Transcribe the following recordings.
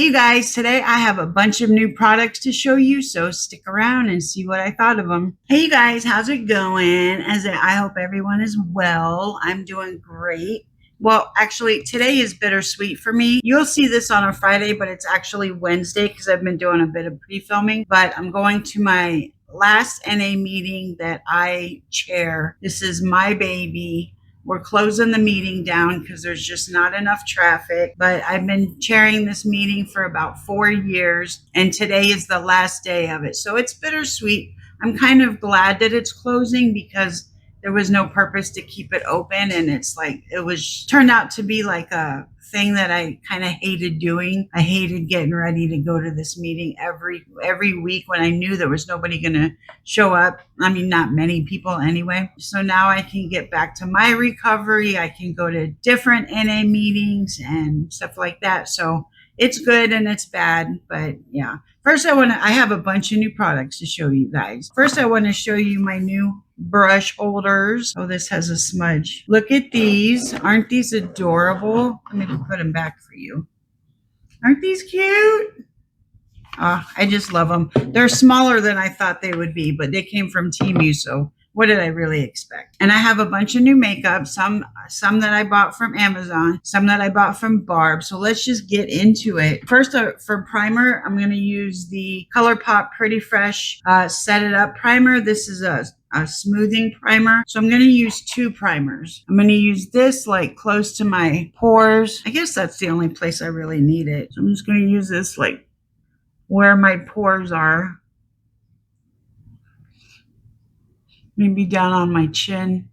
you guys, today I have a bunch of new products to show you, so stick around and see what I thought of them. Hey you guys, how's it going? I hope everyone is well. I'm doing great. Well, actually, today is bittersweet for me. You'll see this on a Friday, but it's actually Wednesday because I've been doing a bit of pre-filming. But I'm going to my last NA meeting that I chair. This is my baby. We're closing the meeting down because there's just not enough traffic. But I've been chairing this meeting for about 4 years, and today is the last day of it. So it's bittersweet. I'm kind of glad that it's closing because there was no purpose to keep it open, and it's like turned out to be like a thing that I kind of hated doing. I hated getting ready to go to this meeting every week when I knew there was nobody going to show up. I mean, not many people anyway. So now I can get back to my recovery. I can go to different NA meetings and stuff like that. So it's good and it's bad, but yeah. First, I have a bunch of new products to show you guys. First, I want to show you my new brush holders. Oh, this has a smudge. Look at these. Aren't these adorable? Let me just put them back for you. Aren't these cute? Oh, I just love them. They're smaller than I thought they would be, but they came from Temu, so what did I really expect? And I have a bunch of new makeup, some that I bought from Amazon, some that I bought from Barb. So let's just get into it. First, for primer, I'm going to use the Colourpop Pretty Fresh Set It Up primer. This is a smoothing primer. So I'm going to use 2 primers. I'm going to use this like close to my pores. I guess that's the only place I really need it. So I'm just going to use this like where my pores are. Maybe down on my chin.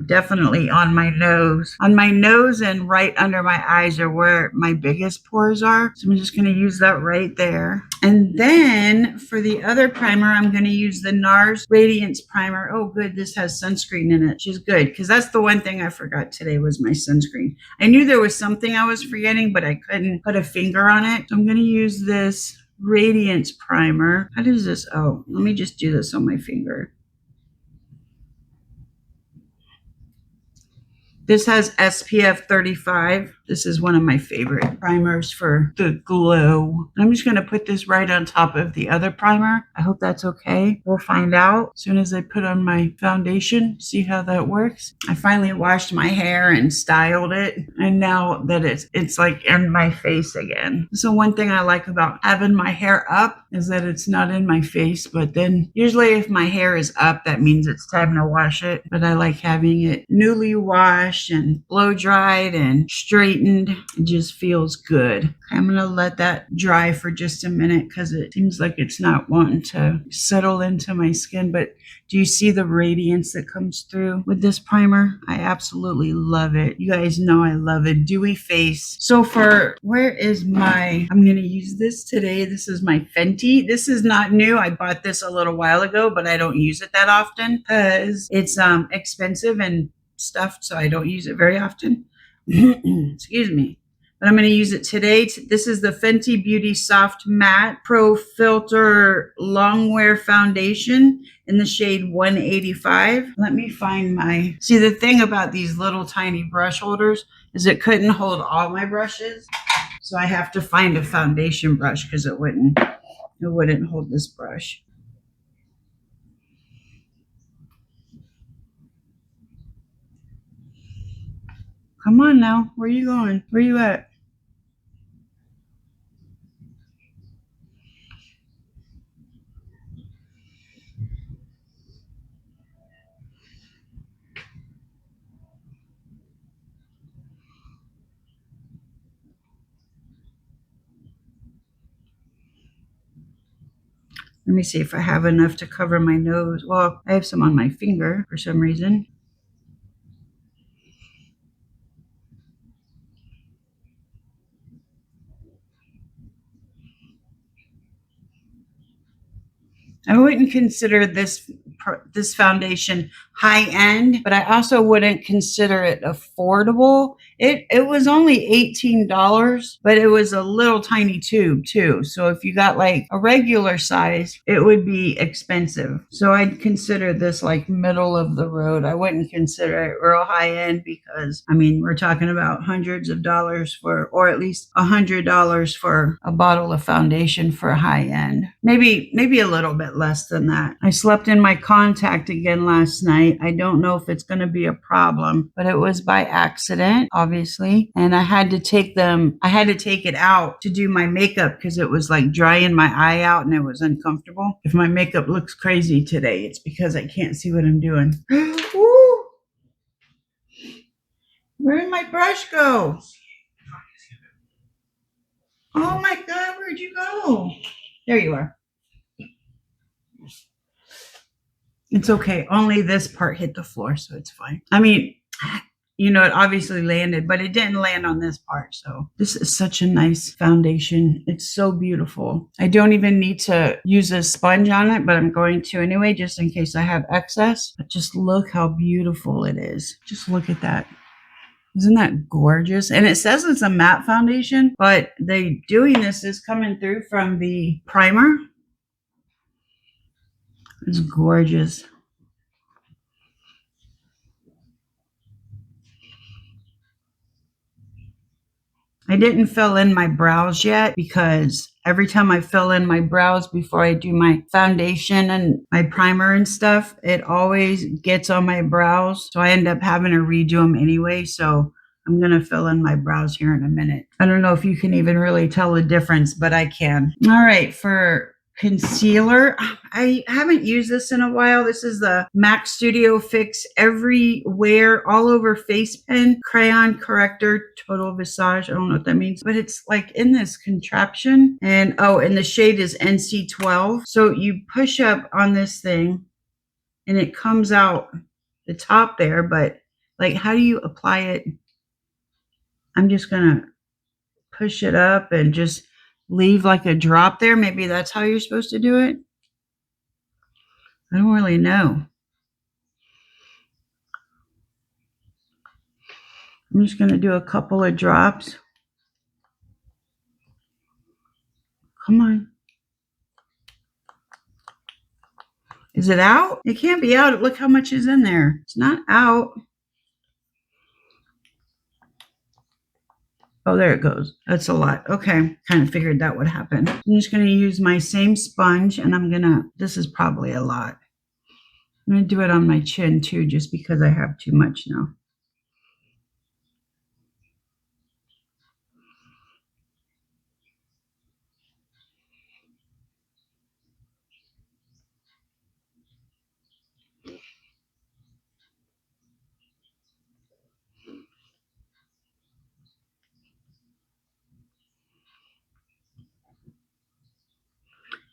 Definitely on my nose. On my nose and right under my eyes are where my biggest pores are. So I'm just going to use that right there. And then for the other primer, I'm going to use the Nars Radiance primer. Oh, good. This has sunscreen in it, which is good because that's the one thing I forgot today was my sunscreen. I knew there was something I was forgetting, but I couldn't put a finger on it. So I'm going to use this Radiance primer. How does this? Oh, let me just do this on my finger. This has SPF 35. This is one of my favorite primers for the glow. I'm just going to put this right on top of the other primer. I hope that's okay. We'll find out as soon as I put on my foundation, see how that works. I finally washed my hair and styled it. And now that it's like in my face again. So one thing I like about having my hair up is that it's not in my face. But then usually if my hair is up, that means it's time to wash it. But I like having it newly washed and blow dried and straightened. It just feels good. I'm going to let that dry for just a minute because it seems like it's not wanting to settle into my skin. But do you see the radiance that comes through with this primer? I absolutely love it. You guys know I love it. Dewy face. So where is I'm going to use this today. This is my Fenty. This is not new. I bought this a little while ago, but I don't use it that often because it's expensive and stuff, so I don't use it very often. Excuse me. But I'm going to use it today. This is the Fenty Beauty Soft Matte Pro Filter Longwear Foundation in the shade 185. Let me find see, the thing about these little tiny brush holders is it couldn't hold all my brushes. So I have to find a foundation brush because it wouldn't hold this brush. Come on now. Where are you going? Where are you at? Let me see if I have enough to cover my nose. Well, I have some on my finger for some reason. I wouldn't consider this this foundation high end, but I also wouldn't consider it affordable. It was only $18, but it was a little tiny tube too. So if you got like a regular size, it would be expensive. So I'd consider this like middle of the road. I wouldn't consider it real high end because I mean, we're talking about hundreds of dollars for, or at least $100 for a bottle of foundation for high end. Maybe a little bit less than that. I slept in my contact again last night. I don't know if it's going to be a problem, but it was by accident, obviously. And I had to take it out to do my makeup because it was like drying my eye out and it was uncomfortable. If my makeup looks crazy today, it's because I can't see what I'm doing. Woo! Where did my brush go? Oh my God, where'd you go? There you are. It's okay. Only this part hit the floor, so it's fine. I mean, you know, it obviously landed, but it didn't land on this part. So this is such a nice foundation. It's so beautiful. I don't even need to use a sponge on it, but I'm going to anyway, just in case I have excess. But just look how beautiful it is. Just look at that. Isn't that gorgeous? And it says it's a matte foundation, but the doing this is coming through from the primer. It's gorgeous. I didn't fill in my brows yet because every time I fill in my brows before I do my foundation and my primer and stuff, it always gets on my brows. So I end up having to redo them anyway. So I'm going to fill in my brows here in a minute. I don't know if you can even really tell the difference, but I can. All right, for concealer, I haven't used this in a while. This is the MAC Studio Fix Everywhere All Over Face Pen Crayon Corrector Total Visage. I don't know what that means, but it's like in this contraption. And the shade is NC12. So you push up on this thing and it comes out the top there, but like, how do you apply it? I'm just gonna push it up and just leave like a drop there. Maybe that's how you're supposed to do it. I don't really know. I'm just going to do a couple of drops. Come on. Is it out? It can't be out. Look how much is in there. It's not out. Oh, there it goes. That's a lot. Okay. Kind of figured that would happen. I'm just going to use my same sponge and this is probably a lot. I'm going to do it on my chin too, just because I have too much now.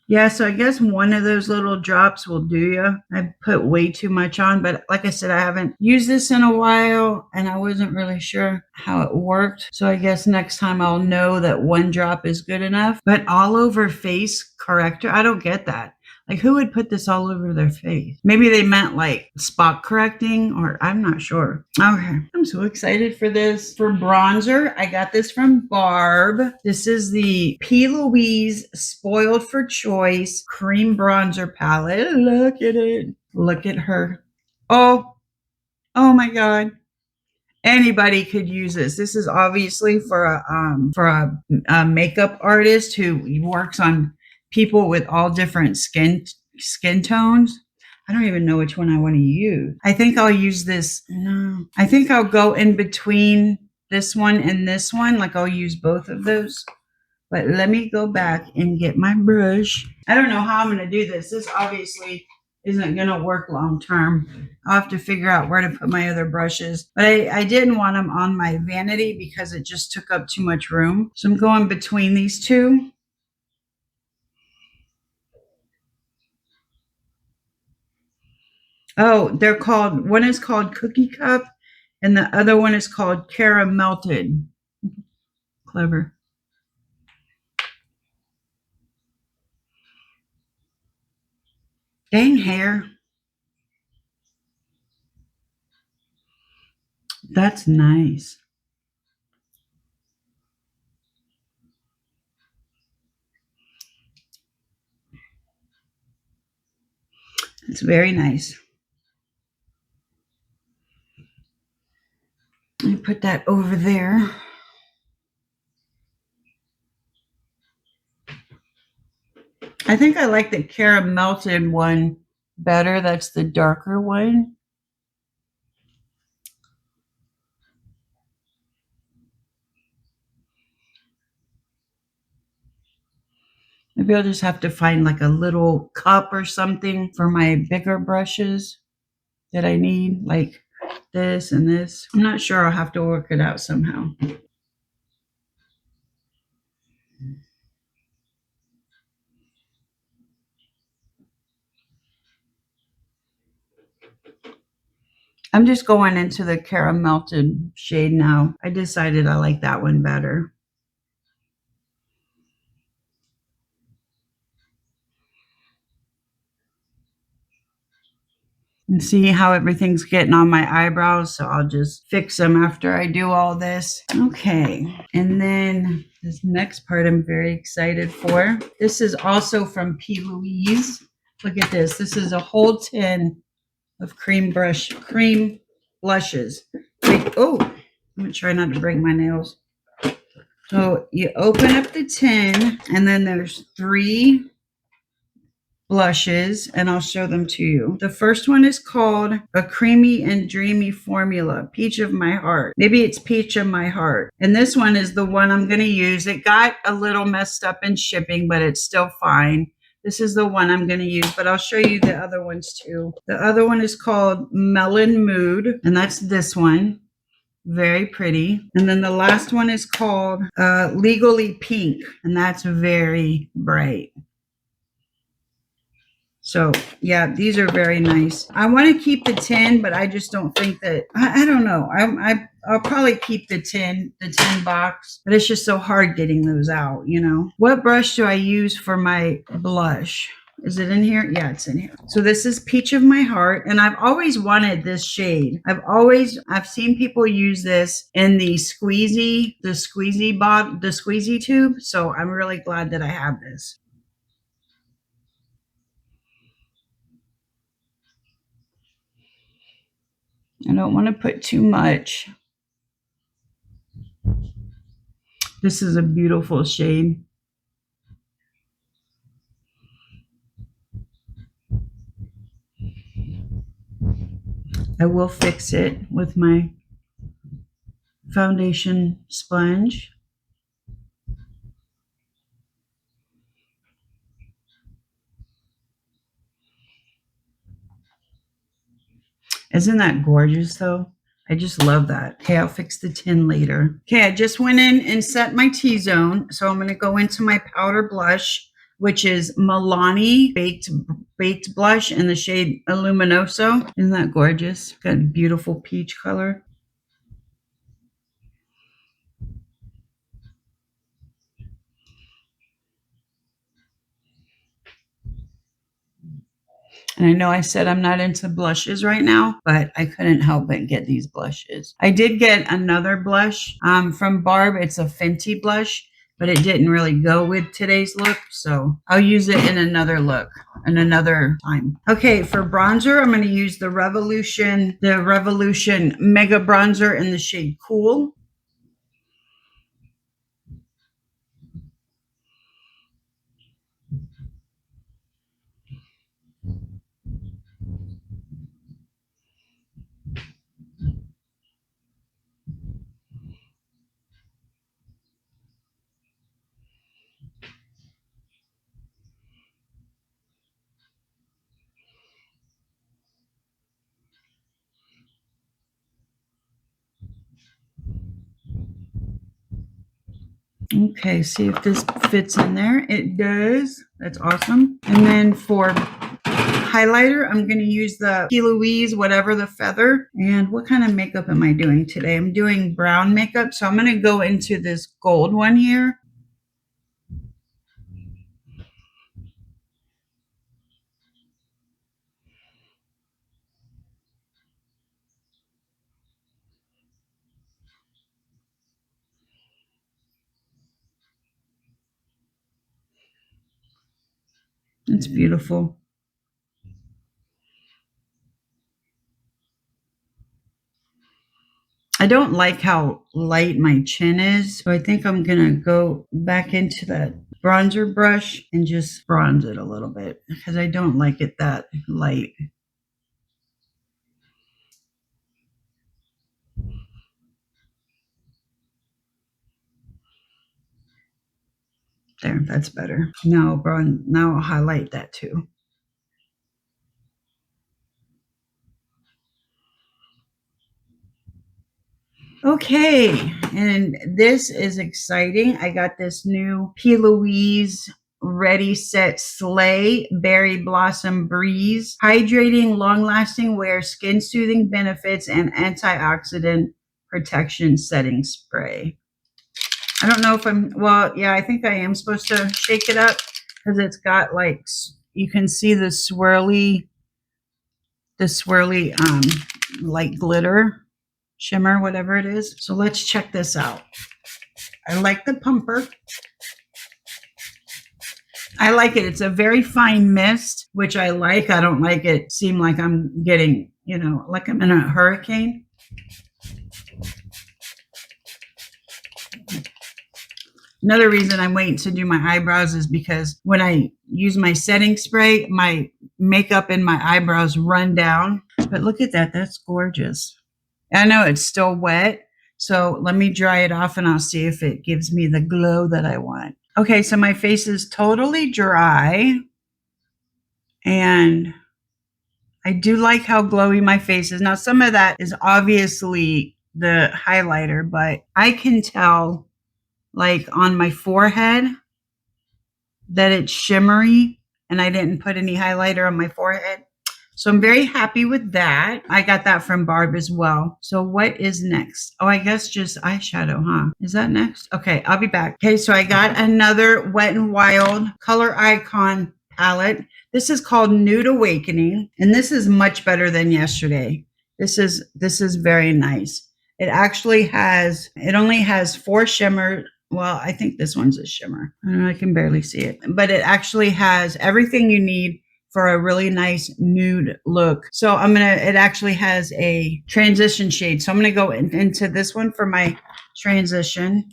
Yeah, so I guess one of those little drops will do you. I put way too much on, but like I said, I haven't used this in a while and I wasn't really sure how it worked. So I guess next time I'll know that one drop is good enough. But all over face corrector, I don't get that. Like, who would put this all over their face? Maybe they meant like spot correcting, or I'm not sure. Okay, I'm so excited for this. For bronzer, I got this from Barb. This is the P. Louise Spoiled for Choice Cream Bronzer Palette. Look at it. Look at her. Oh my God. Anybody could use this. This is obviously for a makeup artist who works on people with all different skin tones. I don't even know which one I want to use. I think I'll use this. No, I think I'll go in between this one and this one. Like, I'll use both of those. But let me go back and get my brush. I don't know how I'm going to do this. This obviously isn't going to work long term. I'll have to figure out where to put my other brushes. But I didn't want them on my vanity because it just took up too much room. So I'm going between these two. Oh, one is called Cookie Cup and the other one is called Caramelted. Clever. Dang hair. That's nice. It's very nice. I put that over there. I think I like the caramelted one better. That's the darker one. Maybe I'll just have to find like a little cup or something for my bigger brushes that I need, like this and this. I'm not sure. I'll have to work it out somehow. I'm just going into the caramelted shade now. I decided I like that one better. And see how everything's getting on my eyebrows. So I'll just fix them after I do all this. Okay. And then this next part I'm very excited for. This is also from P. Louise. Look at this. This is a whole tin of cream blushes. Oh, I'm going to try not to break my nails. So you open up the tin and then there's 3 blushes, and I'll show them to you. The first one is called A Creamy and Dreamy Formula, Peach of My Heart. Maybe it's Peach of My Heart. And this one is the one I'm going to use. It got a little messed up in shipping, but it's still fine. This is the one I'm going to use, but I'll show you the other ones too. The other one is called Melon Mood, and that's this one. Very pretty. And then the last one is called Legally Pink, and that's very bright. So yeah, these are very nice. I want to keep the tin, but I just don't think that, I don't know. I'll probably keep the tin box, but it's just so hard getting those out, you know. What brush do I use for my blush? Is it in here? Yeah, it's in here. So this is Peach of My Heart, and I've always wanted this shade. I've seen people use this in the squeezy tube. So I'm really glad that I have this. I don't want to put too much. This is a beautiful shade. I will fix it with my foundation sponge. Isn't that gorgeous though? I just love that. Okay, I'll fix the tin later. Okay, I just went in and set my T-zone. So I'm going to go into my powder blush, which is Milani baked blush in the shade Luminoso. Isn't that gorgeous? Got a beautiful peach color. And I know I said I'm not into blushes right now, but I couldn't help but get these blushes. I did get another blush from Barb. It's a Fenty blush, but it didn't really go with today's look. So I'll use it in another look, in another time. Okay, for bronzer, I'm going to use the Revolution Mega Bronzer in the shade Cool. Okay, see if this fits in there. It does. That's awesome. And then for highlighter, I'm going to use the P. Louise, whatever the feather. And what kind of makeup am I doing today? I'm doing brown makeup. So I'm going to go into this gold one here. It's beautiful. I don't like how light my chin is, so I think I'm going to go back into that bronzer brush and just bronze it a little bit because I don't like it that light. There, that's better. Now I'll highlight that too. Okay, and this is exciting. I got this new P. Louise Ready Set Sleigh Berry Blossom Breeze Hydrating Long-Lasting Wear Skin Soothing Benefits and Antioxidant Protection Setting Spray. I don't know if I think I am supposed to shake it up because it's got like, you can see the swirly like glitter shimmer, whatever it is. So let's check this out. I like the pumper. I like it. It's a very fine mist, which I like. I don't like it seem like I'm getting, like I'm in a hurricane. Another reason I'm waiting to do my eyebrows is because when I use my setting spray, my makeup and my eyebrows run down. But look at that. That's gorgeous. I know it's still wet, so let me dry it off and I'll see if it gives me the glow that I want. Okay, so my face is totally dry, and I do like how glowy my face is. Now, some of that is obviously the highlighter, but I can tell, like on my forehead, that it's shimmery, and I didn't put any highlighter on my forehead. So I'm very happy with that. I got that from Barb as well. So what is next? Oh, I guess just eyeshadow, huh? Is that next? Okay, I'll be back. Okay, so I got another Wet n Wild Coloricon palette. This is called Nude Awakening, and this is much better than yesterday. This is very nice. It only has 4 shimmer. Well, I think this one's a shimmer. I don't know, I can barely see it, but it actually has everything you need for a really nice nude look. So it actually has a transition shade. So I'm going to go into this one for my transition.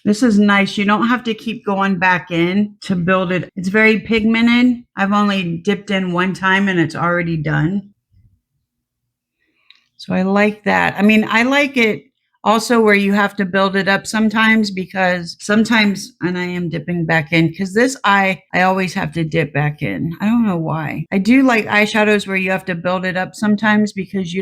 This is nice. You don't have to keep going back in to build it. It's very pigmented. I've only dipped in one time and it's already done. So I like that. I mean, I like it also where you have to build it up sometimes, because sometimes, and I am dipping back in, because this eye, I always have to dip back in. I don't know why. I do like eyeshadows where you have to build it up sometimes, because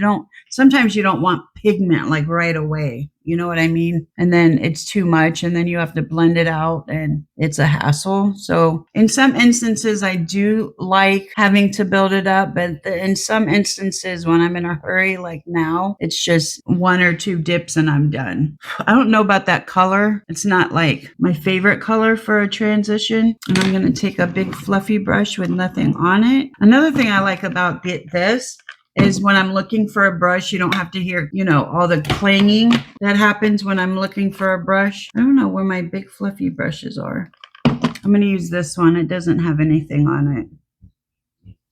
sometimes you don't want pigment like right away. You know what I mean? And then it's too much, and then you have to blend it out, and it's a hassle. So in some instances, I do like having to build it up, but in some instances, when I'm in a hurry, like now, it's just 1 or 2 dips and I'm done. I don't know about that color. It's not like my favorite color for a transition. And I'm going to take a big fluffy brush with nothing on it. Another thing I like about this is when I'm looking for a brush, you don't have to hear, all the clanging that happens when I'm looking for a brush. I don't know where my big fluffy brushes are. I'm going to use this one. It doesn't have anything on it.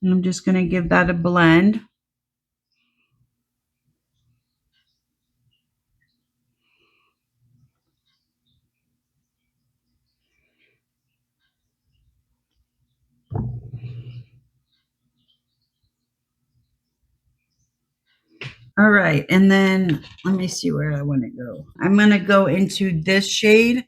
And I'm just going to give that a blend. All right, and then let me see where I want to go. I'm going to go into this shade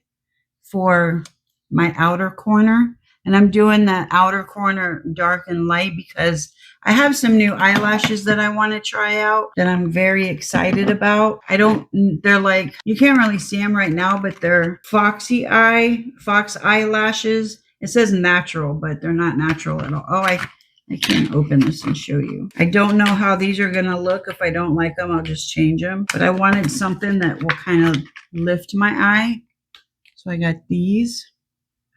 for my outer corner, and I'm doing that outer corner dark and light because I have some new eyelashes that I want to try out that I'm very excited about. They're like, you can't really see them right now, but they're fox eyelashes. It says natural, but they're not natural at all. Oh, I can't open this and show you. I don't know how these are going to look. If I don't like them, I'll just change them. But I wanted something that will kind of lift my eye. So I got these.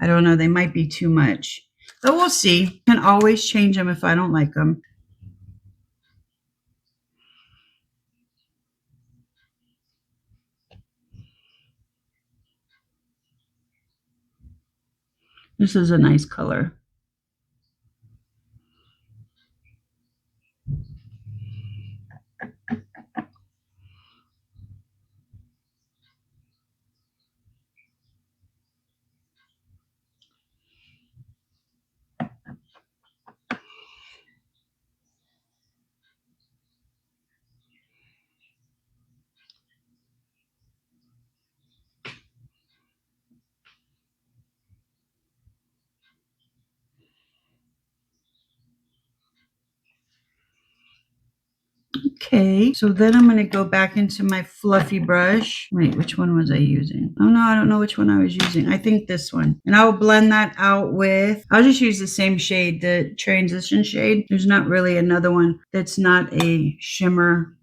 I don't know. They might be too much. But we'll see. Can always change them if I don't like them. This is a nice color. Okay, so then I'm going to go back into my fluffy brush. Wait, which one was I using? Oh no, I don't know which one I was using. I think this one. And I'll blend that out with, I'll just use the same shade, the transition shade. There's not really another one that's not a shimmer.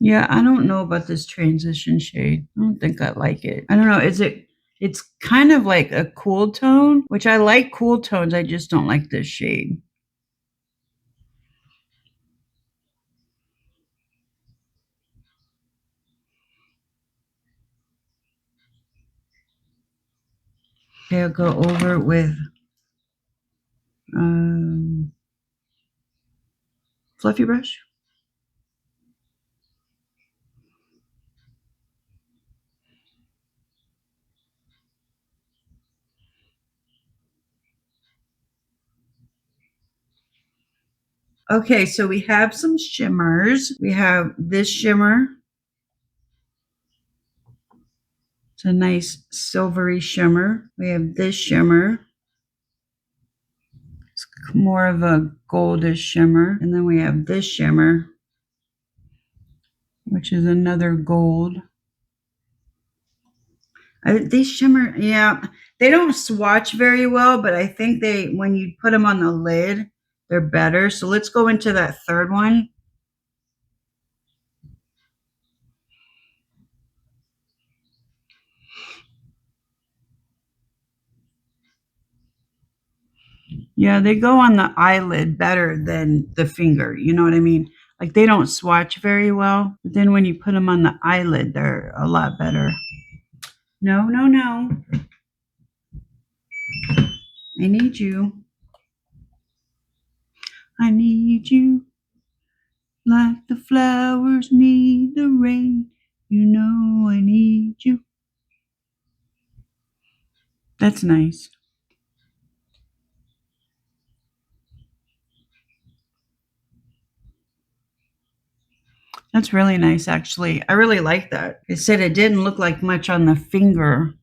Yeah, I don't know about this transition shade. I don't think I like it. I don't know. It's kind of like a cool tone, which I like cool tones. I just don't like this shade. Okay, I'll go over with fluffy brush. Okay, so we have some shimmers. We have this shimmer. It's a nice silvery shimmer. We have this shimmer. It's more of a goldish shimmer. And then we have this shimmer, which is another gold. These shimmer, yeah, they don't swatch very well, but I think when you put them on the lid, they're better. So let's go into that third one. Yeah, they go on the eyelid better than the finger. You know what I mean? Like they don't swatch very well. But then when you put them on the eyelid, they're a lot better. No, no, no. I need you. I need you. Like the flowers need the rain. You know I need you. That's nice. That's really nice, actually. I really like that. It said it didn't look like much on the finger,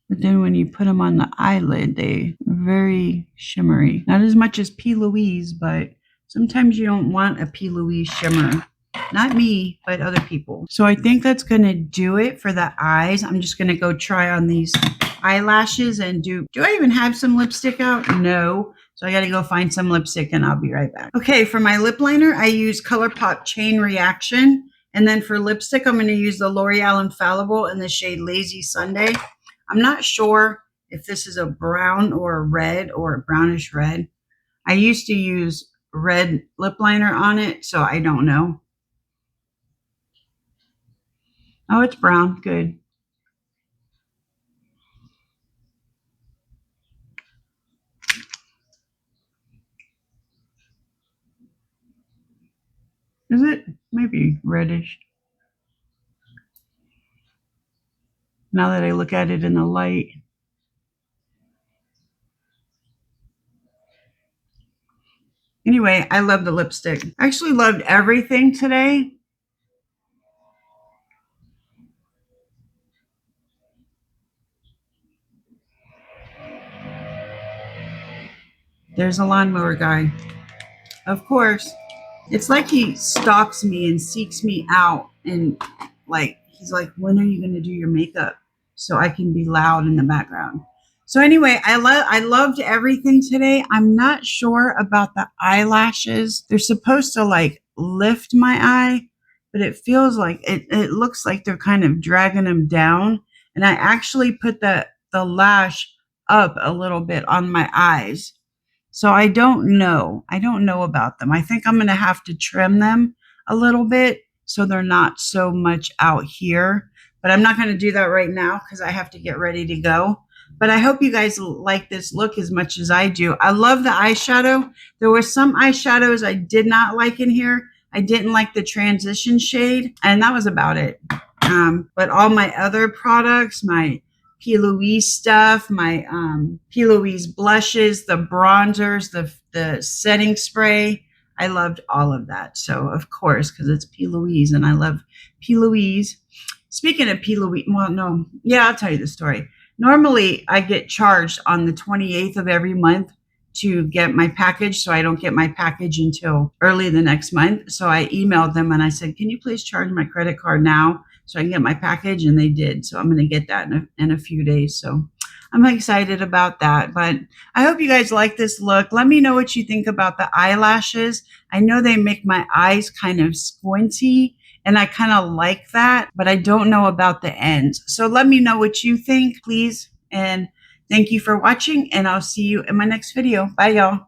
but then when you put them on the eyelid, they are very shimmery. Not as much as P. Louise, but sometimes you don't want a P. Louise shimmer. Not me, but other people. So I think that's going to do it for the eyes. I'm just going to go try on these eyelashes and do I even have some lipstick out? No. So I got to go find some lipstick and I'll be right back. Okay, for my lip liner, I use Colourpop Chain Reaction. And then for lipstick, I'm going to use the L'Oreal Infallible in the shade Lazy Sunday. I'm not sure if this is a brown or a red or a brownish red. I used to use red lip liner on it, so I don't know. Oh, it's brown. Good. Is it? Maybe reddish. Now that I look at it in the light. Anyway, I love the lipstick. I actually loved everything today. There's a lawnmower guy. Of course. It's like he stalks me and seeks me out, and like he's like, when are you going to do your makeup so I can be loud in the background? So anyway, I loved everything today. I'm not sure about the eyelashes. They're supposed to like lift my eye, but it feels like it looks like they're kind of dragging them down. And I actually put the lash up a little bit on my eyes. So I don't know. I don't know about them. I think I'm going to have to trim them a little bit so they're not so much out here. But I'm not going to do that right now because I have to get ready to go. But I hope you guys like this look as much as I do. I love the eyeshadow. There were some eyeshadows I did not like in here. I didn't like the transition shade, and that was about it. But all my other products, my P. Louise stuff, my P. Louise blushes, the bronzers, the setting spray. I loved all of that. So, of course, because it's P. Louise and I love P. Louise. Speaking of P. Louise, well, no, yeah, I'll tell you the story. Normally, I get charged on the 28th of every month to get my package. So I don't get my package until early the next month. So I emailed them and I said, can you please charge my credit card now so I can get my package? And they did. So I'm going to get that in a few days. So I'm excited about that. But I hope you guys like this look. Let me know what you think about the eyelashes. I know they make my eyes kind of squinty, and I kind of like that, but I don't know about the ends. So let me know what you think, please. And thank you for watching, and I'll see you in my next video. Bye, y'all.